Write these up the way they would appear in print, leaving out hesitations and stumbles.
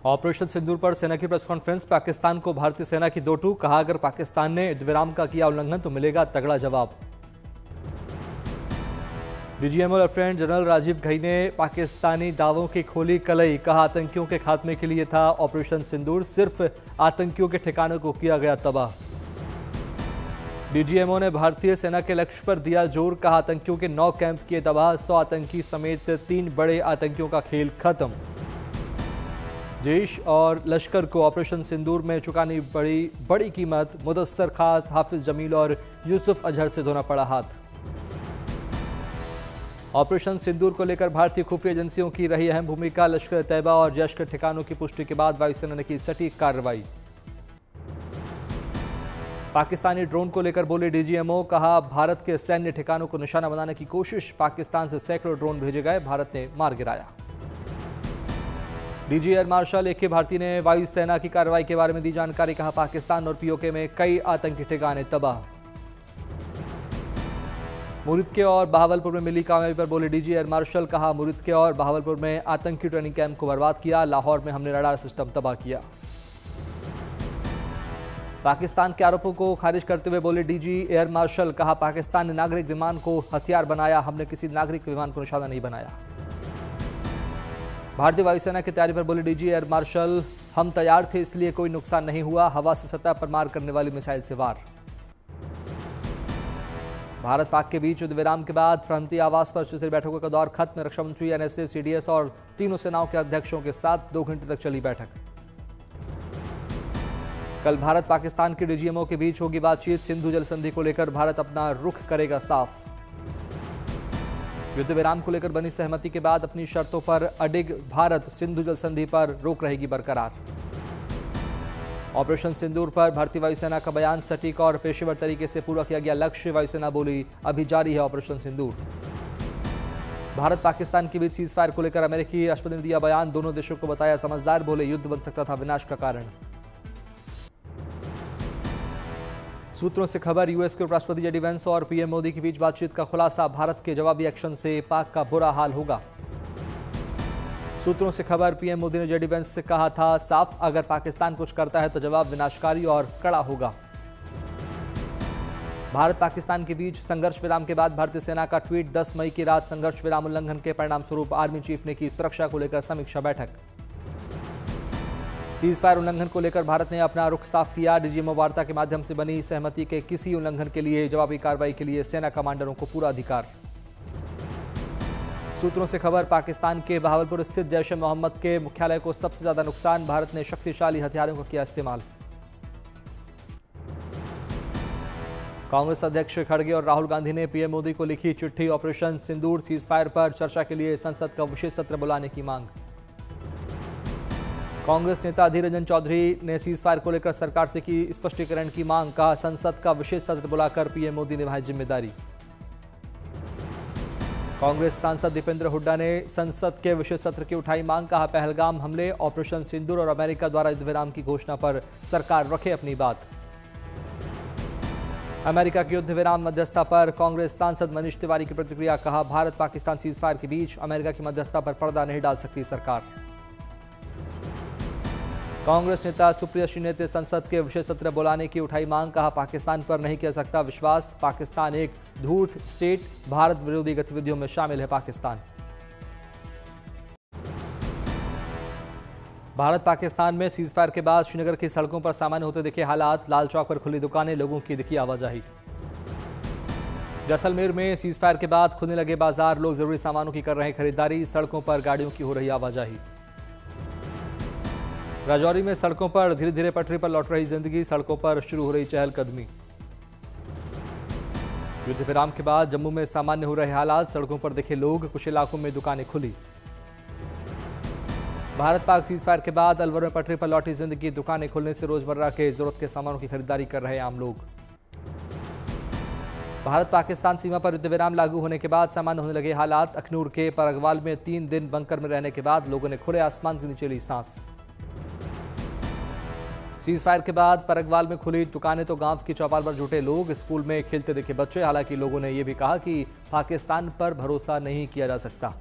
Operation सिंदूर पर सेना की प्रेस कॉन्फ्रेंस। पाकिस्तान को भारतीय सेना की 2 टूक। कहा, अगर पाकिस्तान ने युद्धविराम का किया उल्लंघन तो मिलेगा तगड़ा जवाब। DGMO lieutenant general Rajiv Ghai ने पाकिस्तानी दावों की खोली कलई। कहा, आतंकियों के खात्मे के लिए था ऑपरेशन सिंदूर, सिर्फ आतंकियों के ठिकानों को किया गया तबाह। डीजीएमओ ने भारतीय सेना के लक्ष्य पर दिया जोर। कहा, आतंकियों के 9 कैंप किए तबाह, 100 आतंकी समेत 3 बड़े आतंकियों का खेल खत्म। जैश और लश्कर को ऑपरेशन सिंदूर में चुकानी बड़ी कीमत। मुदस्सर खास, हाफिज जमील और यूसुफ अजहर से धोना पड़ा हाथ। ऑपरेशन सिंदूर को लेकर भारतीय खुफिया एजेंसियों की रही अहम भूमिका। लश्कर तैयबा और जैश के ठिकानों की पुष्टि के बाद वायुसेना ने की सटीक कार्रवाई। पाकिस्तानी ड्रोन को लेकर बोले डीजीएमओ। कहा, भारत के सैन्य ठिकानों को निशाना बनाने की कोशिश। पाकिस्तान से सैकड़ों ड्रोन भेजे गए, भारत ने मार गिराया। DG air marshal AK Bharti ने वायुसेना की कार्रवाई के बारे में दी जानकारी। कहा, पाकिस्तान और पीओके में कई आतंकी ठिकाने तबाह। मुरिदके और बहावलपुर में मिली कामयाबी पर बोले डीजी एयर मार्शल। कहा, मुरिदके और बहावलपुर में आतंकी ट्रेनिंग कैंप को बर्बाद किया। लाहौर में हमने रडार सिस्टम तबाह किया। पाकिस्तान के आरोपों को खारिज करते हुए बोले डीजी एयर मार्शल। कहा, पाकिस्तान ने नागरिक विमान को हथियार बनाया, हमने किसी नागरिक विमान को निशाना नहीं बनाया। भारतीय वायुसेना की तैयारी पर बोले डीजी एयर मार्शल। हम तैयार थे, इसलिए कोई नुकसान नहीं हुआ। हवा से सतह पर मार करने वाली मिसाइल से वार। भारत पाक के बीच युद्धविराम के बाद प्रांतीय आवास पर शिखर बैठकों का दौर खत्म। रक्षा मंत्री, NSA, CDS और तीनों सेनाओं के अध्यक्षों के साथ 2 घंटे तक चली बैठक। कल भारत पाकिस्तान के डीजीएमओ के बीच होगी बातचीत। सिंधु जल संधि को लेकर भारत अपना रुख करेगा साफ। युद्धविराम को लेकर बनी सहमति के बाद अपनी शर्तों पर अडिग भारत। सिंधु जल संधि पर रोक रहेगी बरकरार। ऑपरेशन सिंदूर पर भारतीय वायुसेना का बयान। सटीक और पेशेवर तरीके से पूरा किया गया लक्ष्य। वायुसेना बोली, अभी जारी है ऑपरेशन सिंदूर। भारत पाकिस्तान के बीच सीजफायर को लेकर अमेरिकी राष्ट्रपति ने दिया बयान। दोनों देशों को बताया समझदार, बोले युद्ध बन सकता था विनाश का कारण। सूत्रों से खबर, यूएस के उपराष्ट्रपति JD वैंस और PM मोदी के बीच बातचीत का खुलासा। भारत के जवाबी एक्शन से पाक का बुरा हाल होगा। सूत्रों से खबर, PM मोदी ने JD वैंस से कहा था साफ, अगर पाकिस्तान कुछ करता है तो जवाब विनाशकारी और कड़ा होगा। भारत पाकिस्तान के बीच संघर्ष विराम के बाद भारतीय सेना का ट्वीट। 10 मई की रात संघर्ष विराम उल्लंघन के परिणाम स्वरूप आर्मी चीफ ने की सुरक्षा को लेकर समीक्षा बैठक। सीजफायर उल्लंघन को लेकर भारत ने अपना रुख साफ किया। डीजीएमओ वार्ता के माध्यम से बनी सहमति के किसी उल्लंघन के लिए जवाबी कार्रवाई के लिए सेना कमांडरों को पूरा अधिकार। सूत्रों से खबर, पाकिस्तान के बहावलपुर स्थित जैश ए मोहम्मद के मुख्यालय को सबसे ज्यादा नुकसान। भारत ने शक्तिशाली हथियारों का किया इस्तेमाल। कांग्रेस अध्यक्ष खड़गे और राहुल गांधी ने PM मोदी को लिखी चिट्ठी। ऑपरेशन सिंदूर सीजफायर पर चर्चा के लिए संसद का विशेष सत्र बुलाने की मांग। कांग्रेस नेता अधीर रंजन चौधरी ने सीजफायर को लेकर सरकार से की स्पष्टीकरण की मांग। कहा, संसद का विशेष सत्र बुलाकर PM मोदी निभाए जिम्मेदारी। कांग्रेस सांसद दीपेंद्र हुड्डा ने संसद के विशेष सत्र की उठाई मांग। कहा, पहलगाम हमले, ऑपरेशन सिंदूर और अमेरिका द्वारा युद्धविराम की घोषणा पर सरकार रखे अपनी बात। अमेरिका की युद्धविराम मध्यस्थता पर कांग्रेस सांसद मनीष तिवारी की प्रतिक्रिया। कहा, भारत पाकिस्तान सीजफायर के बीच अमेरिका की मध्यस्थता पर पर्दा नहीं डाल सकती सरकार। कांग्रेस नेता सुप्रिया श्रीनेत ने संसद के विशेष सत्र बुलाने की उठाई मांग। कहा, पाकिस्तान पर नहीं किया सकता विश्वास। पाकिस्तान एक धूर्त स्टेट, भारत विरोधी गतिविधियों में शामिल है पाकिस्तान। भारत पाकिस्तान में सीजफायर के बाद श्रीनगर की सड़कों पर सामान्य होते दिखे हालात। लाल चौक पर खुली दुकानें, लोगों की दिखी आवाजाही। जैसलमेर में सीजफायर के बाद खुलने लगे बाजार, लोग जरूरी सामानों की कर रहे खरीदारी। सड़कों पर गाड़ियों की हो रही आवाजाही। राजौरी में सड़कों पर धीरे धीरे पटरी पर लौट रही जिंदगी। सड़कों पर शुरू हो रही चहलकदमी। युद्धविराम के बाद जम्मू में सामान्य हो रहे हालात। सड़कों पर दिखे लोग, कुछ इलाकों में दुकानें खुली। भारत पाक सीजफायर के बाद अलवर में पटरी पर लौटी जिंदगी। दुकानें खुलने से रोजमर्रा के जरूरत के सामानों की खरीदारी कर रहे आम लोग। भारत पाकिस्तान सीमा पर युद्धविराम लागू होने के बाद सामान्य होने लगे हालात। अखनूर के परगवाल में 3 दिन बंकर में रहने के बाद लोगों ने खुले आसमान के नीचे ली सांस। सीजफायर के बाद परगवाल में खुली दुकानें तो गांव की चौपाल पर जुटे लोग। स्कूल में खेलते दिखे बच्चे। हालांकि लोगों ने यह भी कहा कि पाकिस्तान पर भरोसा नहीं किया जा सकता।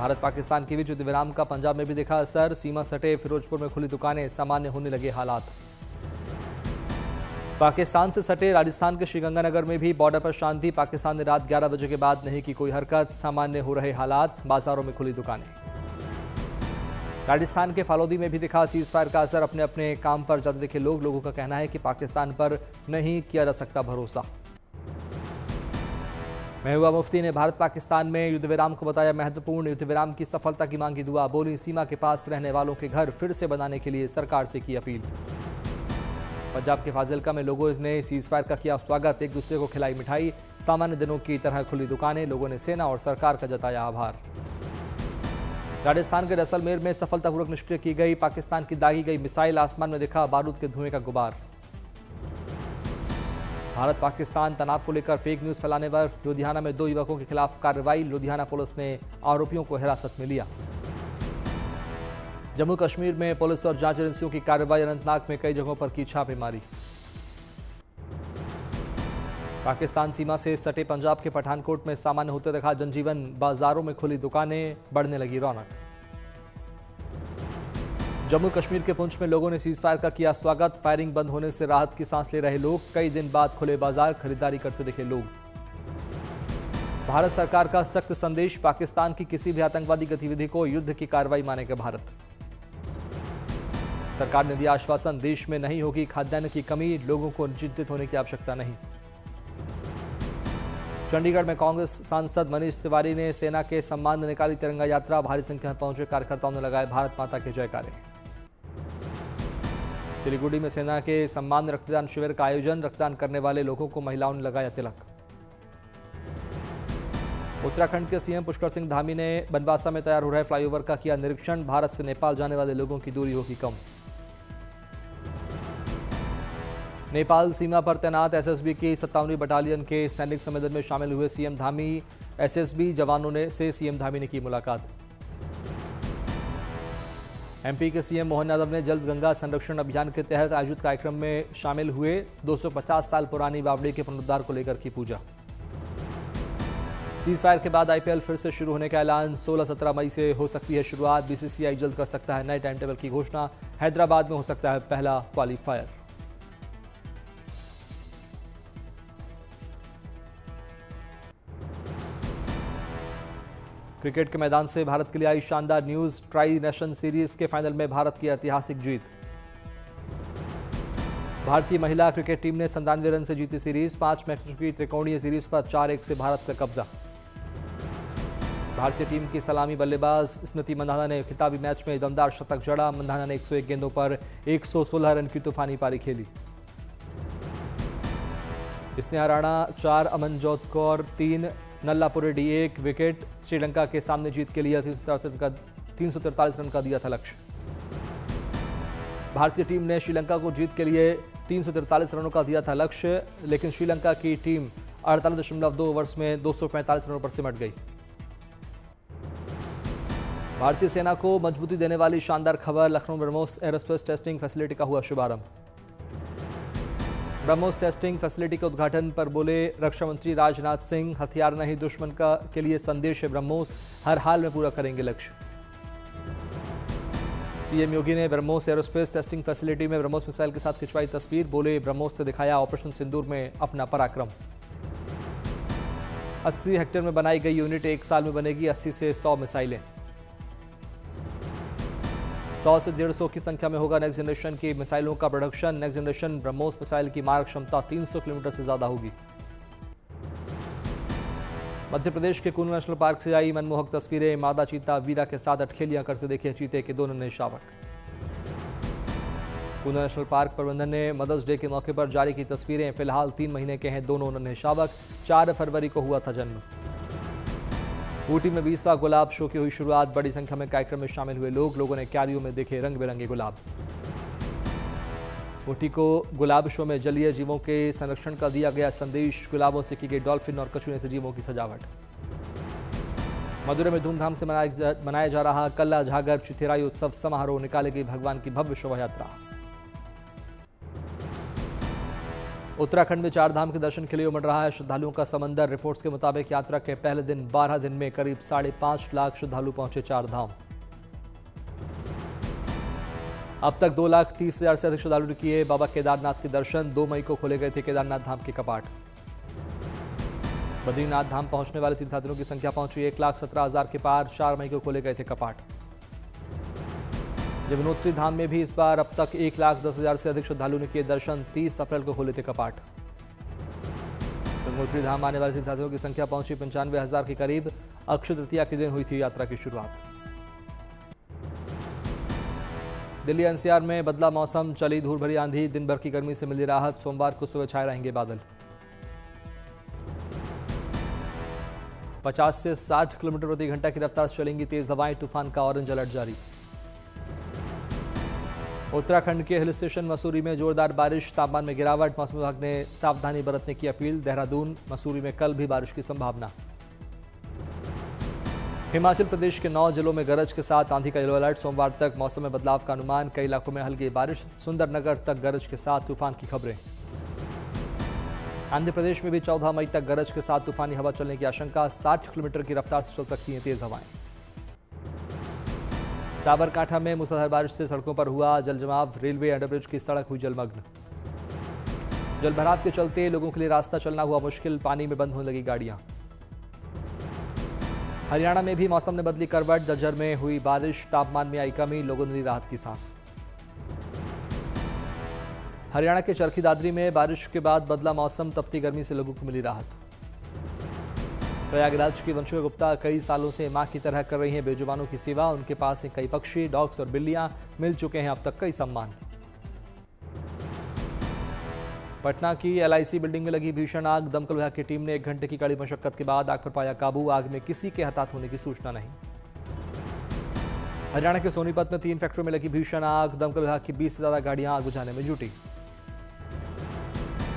भारत पाकिस्तान के बीच युद्ध विराम का पंजाब में भी दिखा असर। सीमा सटे फिरोजपुर में खुली दुकानें, सामान्य होने लगे हालात। पाकिस्तान से सटे राजस्थान के श्रीगंगानगर में भी बॉर्डर पर शांति। पाकिस्तान ने रात 11 बजे के बाद नहीं की कोई हरकत, सामान्य हो रहे हालात, बाजारों में खुली दुकानें। राजस्थान के फालोदी में भी दिखा सीज फायर का असर। अपने अपने काम पर जाते दिखे लोग। लोगों का कहना है कि पाकिस्तान पर नहीं किया जा सकता भरोसा। महबूबा मुफ्ती ने भारत पाकिस्तान में युद्ध विराम को बताया महत्वपूर्ण। युद्ध विराम की सफलता की मांगी दुआ। बोली सीमा के पास रहने वालों के घर फिर से बनाने के लिए सरकार से की अपील। पंजाब के फाजिलका में लोगों ने सीज फायर का किया स्वागत। एक दूसरे को खिलाई मिठाई, सामान्य दिनों की तरह खुली दुकानें। लोगों ने सेना और सरकार का जताया आभार। राजस्थान के जैसलमेर में सफलतापूर्वक निष्क्रिय की गई पाकिस्तान की दागी गई मिसाइल। आसमान में दिखा बारूद के धुएं का गुबार। भारत पाकिस्तान तनाव को लेकर फेक न्यूज फैलाने पर लुधियाना में 2 युवकों के खिलाफ कार्रवाई। लुधियाना पुलिस ने आरोपियों को हिरासत में लिया। जम्मू कश्मीर में पुलिस और जांच एजेंसियों की कार्रवाई। अनंतनाग में कई जगहों पर की छापेमारी। पाकिस्तान सीमा से सटे पंजाब के पठानकोट में सामान्य होते दिखा जनजीवन। बाजारों में खुली दुकानें, बढ़ने लगी रौनक। जम्मू कश्मीर के पुंछ में लोगों ने सीज फायर का किया स्वागत। फायरिंग बंद होने से राहत की सांस ले रहे लोग। कई दिन बाद खुले बाजार, खरीदारी करते दिखे लोग। भारत सरकार का सख्त संदेश। पाकिस्तान की किसी भी आतंकवादी गतिविधि को युद्ध की कार्रवाई मानेगा भारत। सरकार ने दिया आश्वासन, देश में नहीं होगी खाद्यान्न की कमी। लोगों को चिंतित होने की आवश्यकता नहीं। चंडीगढ़ में कांग्रेस सांसद मनीष तिवारी ने सेना के सम्मान में निकाली तिरंगा यात्रा। भारी संख्या में पहुंचे कार्यकर्ताओं ने लगाए भारत माता के जयकारे। सिलीगुड़ी में सेना के सम्मान में रक्तदान शिविर का आयोजन। रक्तदान करने वाले लोगों को महिलाओं ने लगाया तिलक। उत्तराखंड के सीएम पुष्कर सिंह धामी ने बनवासा में तैयार हो रहे फ्लाईओवर का किया निरीक्षण। भारत से नेपाल जाने वाले लोगों की दूरी होगी कम। नेपाल सीमा पर तैनात एसएसबी की 57वीं बटालियन के सैनिक सम्मेलन में शामिल हुए सीएम धामी। एसएसबी जवानों से सीएम धामी ने की मुलाकात। एमपी के सीएम मोहन यादव ने जल गंगा संरक्षण अभियान के तहत आयोजित कार्यक्रम में शामिल हुए 250 साल पुरानी बावड़ी के पुनरुद्धार को लेकर की पूजा। सीज फायर के बाद आईपीएल फिर से शुरू होने का ऐलान। 16-17 मई से हो सकती है शुरुआत। बीसीसीआई जल्द कर सकता है नए टाइम टेबल की घोषणा। हैदराबाद में हो सकता है पहला क्वालीफायर। क्रिकेट के मैदान से भारत के लिए आई शानदार न्यूज। ट्राई नेशन सीरीज के फाइनल में भारत की ऐतिहासिक जीत। भारतीय महिला क्रिकेट टीम ने 97 रन से जीती सीरीज। 5 मैचों की त्रिकोणीय सीरीज पर 4-1 से भारत का कब्जा। भारतीय टीम की सलामी बल्लेबाज स्मृति मंधाना ने खिताबी मैच में दमदार शतक जड़ा। मंधाना ने 101 गेंदों पर 116 रन की तूफानी पारी खेली। स्नेहा राणा 4, अमनजोत कौर 3, नल्लापुर रेड्डी 1 विकेट। श्रीलंका के सामने जीत के लिए 343 रन का दिया था लक्ष्य। भारतीय टीम ने श्रीलंका को जीत के लिए 343 रनों का दिया था लक्ष्य, लेकिन श्रीलंका की टीम 48.2 ओवर्स में 245 रनों पर सिमट गई। भारतीय सेना को मजबूती देने वाली शानदार खबर। Lucknow BrahMos aerospace testing facility का हुआ शुभारंभ। ब्रह्मोस टेस्टिंग फैसिलिटी के उद्घाटन पर बोले रक्षा मंत्री राजनाथ सिंह, हथियार नहीं दुश्मन का के लिए संदेश है ब्रह्मोस, हर हाल में पूरा करेंगे लक्ष्य। सीएम योगी ने ब्रह्मोस एरोस्पेस टेस्टिंग फैसिलिटी में ब्रह्मोस मिसाइल के साथ खिंचवाई तस्वीर। बोले ब्रह्मोस ने दिखाया ऑपरेशन सिंदूर में अपना पराक्रम। 80 हेक्टेयर में बनाई गई यूनिट 1 साल में बनेगी 80 से 100 मिसाइलें। 100 से 150 की संख्या में होगा नेक्स्ट जनरेशन की मिसाइलों का production. Next generation BrahMos missile की मारक क्षमता 300 किलोमीटर से ज्यादा होगी। मध्य प्रदेश के कूनू नेशनल पार्क से आई मनमोहक तस्वीरें। मादा चीता वीरा के साथ अटखेलियां करते देखे चीते के 2 नन्हे शावक। कूनू नेशनल पार्क प्रबंधन ने मदर्स डे के मौके पर जारी की तस्वीरें। फिलहाल 3 महीने के हैं दोनों नन्हे शावक। 4 फरवरी को हुआ था जन्म। ऊटी में 20वां गुलाब शो की हुई शुरुआत। बड़ी संख्या में कार्यक्रम में शामिल हुए लोगों ने क्यारियों में देखे रंग बिरंगे गुलाब। ऊटी को गुलाब शो में जलीय जीवों के संरक्षण का दिया गया संदेश। गुलाबों से की गई डॉल्फिन और कछुए से जीवों की सजावट। मदुरै में धूमधाम से मनाया जा रहा कल्ला झागर चिथिराई उत्सव समारोह। निकाली गई भगवान की भव्य शोभा यात्रा। उत्तराखंड में 4 धाम के दर्शन के लिए उमड़ रहा है श्रद्धालुओं का समंदर। रिपोर्ट्स के मुताबिक यात्रा के पहले दिन 12 दिन में करीब 5.5 लाख श्रद्धालु पहुंचे 4 धाम। अब तक 2,30,000 से अधिक श्रद्धालुओं ने किए बाबा केदारनाथ के दर्शन। 2 मई को खोले गए थे केदारनाथ धाम के कपाट। बद्रीनाथ धाम पहुंचने वाले तीर्थयात्रियों की संख्या पहुंची 1,17,000 के पार। 4 मई को खोले गए थे कपाट। यमुनोत्री धाम में भी इस बार अब तक 1,10,000 से अधिक श्रद्धालुओं ने किए दर्शन। 30 अप्रैल को खोले थे कपाट। यमुनोत्री धाम आने वाले तीर्थयात्रियों की संख्या पहुंची 95,000 के करीब। अक्षय तृतीया के दिन हुई थी यात्रा की शुरुआत। दिल्ली एनसीआर में बदला मौसम, चली धूल भरी आंधी, दिन भर की गर्मी से मिली राहत। सोमवार को सुबह छाए रहेंगे बादल। 50 से 60 किलोमीटर प्रति घंटा की रफ्तार से चलेंगी तेज हवाएं। तूफान का ऑरेंज अलर्ट जारी। उत्तराखंड के हिल स्टेशन मसूरी में जोरदार बारिश, तापमान में गिरावट। मौसम विभाग ने सावधानी बरतने की अपील। देहरादून, मसूरी में कल भी बारिश की संभावना। हिमाचल प्रदेश के 9 जिलों में गरज के साथ आंधी का येलो अलर्ट। सोमवार तक मौसम में बदलाव का अनुमान। कई इलाकों में हल्की बारिश। सुंदरनगर तक गरज के साथ तूफान की खबरें। आंध्र प्रदेश में भी 14 मई तक गरज के साथ तूफानी हवा चलने की आशंका। 60 किलोमीटर की रफ्तार से चल सकती हैं तेज हवाएं। साबरकांठा में मूसलाधार बारिश से सड़कों पर हुआ जलजमाव। रेलवे अंडरब्रिज की सड़क हुई जलमग्न। जलभराव के चलते लोगों के लिए रास्ता चलना हुआ मुश्किल। पानी में बंद होने लगी गाड़ियां। हरियाणा में भी मौसम ने बदली करवट। झज्जर में हुई बारिश, तापमान में आई कमी। लोगों ने ली राहत की सांस। हरियाणा के चरखी दादरी में बारिश के बाद बदला मौसम। तपती गर्मी से लोगों को मिली राहत। प्रयागराज की वंशिका गुप्ता कई सालों से मां की तरह कर रही हैं बेजुबानों की सेवा। उनके पास कई पक्षी, डॉग्स और बिल्लियां। मिल चुके हैं अब तक कई सम्मान। पटना की LIC बिल्डिंग में लगी भीषण आग। दमकल विभाग की टीम ने 1 घंटे की कड़ी मशक्कत के बाद आग पर पाया काबू। आग में किसी के हताहत होने की सूचना नहीं। हरियाणा के सोनीपत में 3 फैक्ट्रियों में लगी भीषण आग। दमकल विभाग की 20 से ज्यादा गाड़ियां आग बुझाने में जुटी।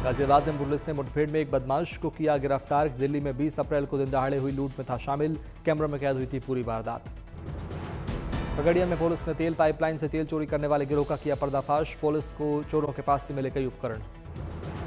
गाजियाबाद में पुलिस ने मुठभेड़ में एक बदमाश को किया गिरफ्तार। दिल्ली में 20 अप्रैल को दिन दहाड़े हुई लूट में था शामिल। कैमरों में कैद हुई थी पूरी वारदात। खगड़िया में पुलिस ने तेल पाइपलाइन से तेल चोरी करने वाले गिरोह का किया पर्दाफाश। पुलिस को चोरों के पास से मिले कई उपकरण।